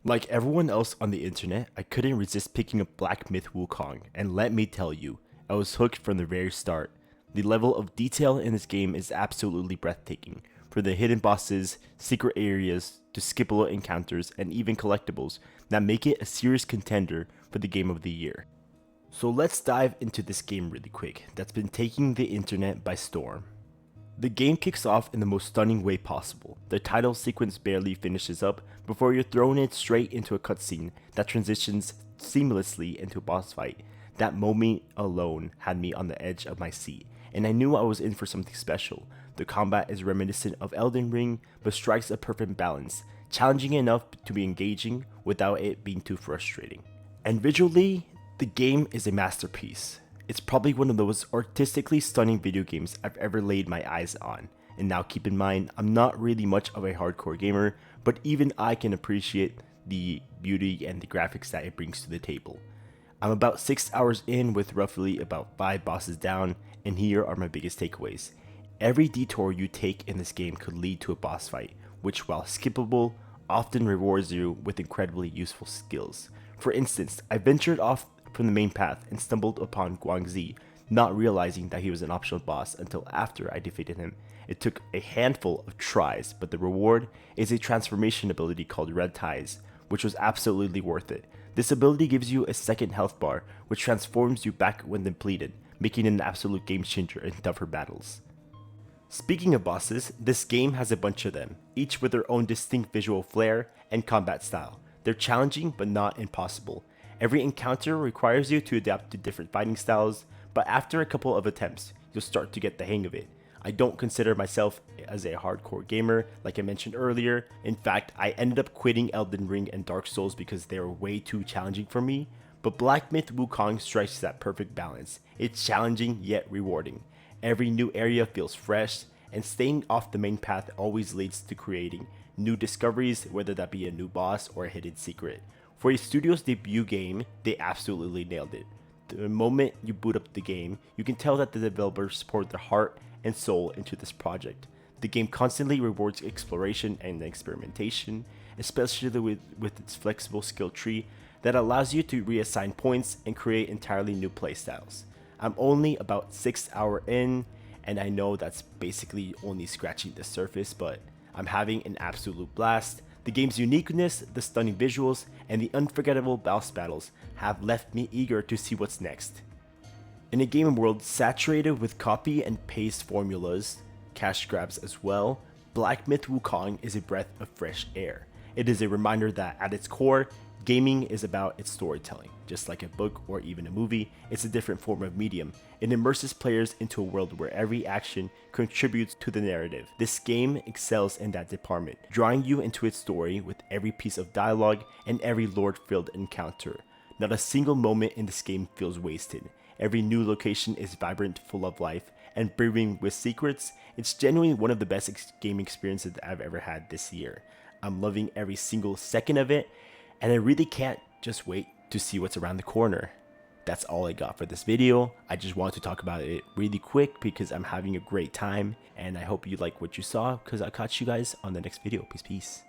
Like everyone else on the internet, I couldn't resist picking up Black Myth Wukong, and let me tell you, I was hooked from the very start. The level of detail in this game is absolutely breathtaking, from the hidden bosses, secret areas, to skippable encounters, and even collectibles that make it a serious contender for the game of the year. So let's dive into this game really quick that's been taking the internet by storm. The game kicks off in the most stunning way possible. The title sequence barely finishes up before you're thrown in straight into a cutscene that transitions seamlessly into a boss fight. That moment alone had me on the edge of my seat, and I knew I was in for something special. The combat is reminiscent of Elden Ring, but strikes a perfect balance, challenging enough to be engaging without it being too frustrating. And visually, the game is a masterpiece. It's probably one of the most artistically stunning video games I've ever laid my eyes on. And now keep in mind, I'm not really much of a hardcore gamer, but even I can appreciate the beauty and the graphics that it brings to the table. I'm about 6 hours in with roughly about 5 bosses down, and here are my biggest takeaways. Every detour you take in this game could lead to a boss fight, which while skippable, often rewards you with incredibly useful skills. For instance, I ventured off from the main path and stumbled upon Guangxi, not realizing that he was an optional boss until after I defeated him. It took a handful of tries, but the reward is a transformation ability called Red Ties, which was absolutely worth it. This ability gives you a second health bar, which transforms you back when depleted, making it an absolute game changer in tougher battles. Speaking of bosses, this game has a bunch of them, each with their own distinct visual flair and combat style. They're challenging but not impossible. Every encounter requires you to adapt to different fighting styles, but after a couple of attempts, you'll start to get the hang of it. I don't consider myself as a hardcore gamer, like I mentioned earlier. In fact, I ended up quitting Elden Ring and Dark Souls because they were way too challenging for me, but Black Myth Wukong strikes that perfect balance. It's challenging yet rewarding. Every new area feels fresh, and staying off the main path always leads to creating new discoveries, whether that be a new boss or a hidden secret. For a studio's debut game, they absolutely nailed it. The moment you boot up the game, you can tell that the developers poured their heart and soul into this project. The game constantly rewards exploration and experimentation, especially with its flexible skill tree that allows you to reassign points and create entirely new playstyles. I'm only about 6 hours in, and I know that's basically only scratching the surface, but I'm having an absolute blast. The game's uniqueness, the stunning visuals, and the unforgettable boss battles have left me eager to see what's next. In a game world saturated with copy and paste formulas, cash grabs as well, Black Myth Wukong is a breath of fresh air. It is a reminder that at its core, gaming is about its storytelling. Just like a book or even a movie, it's a different form of medium. It immerses players into a world where every action contributes to the narrative. This game excels in that department, drawing you into its story with every piece of dialogue and every lore-filled encounter. Not a single moment in this game feels wasted. Every new location is vibrant, full of life, and brimming with secrets. It's genuinely one of the best gaming experiences I've ever had this year. I'm loving every single second of it, and I really can't just wait to see what's around the corner. That's all I got for this video. I just wanted to talk about it really quick because I'm having a great time, and I hope you like what you saw, because I'll catch you guys on the next video. Peace.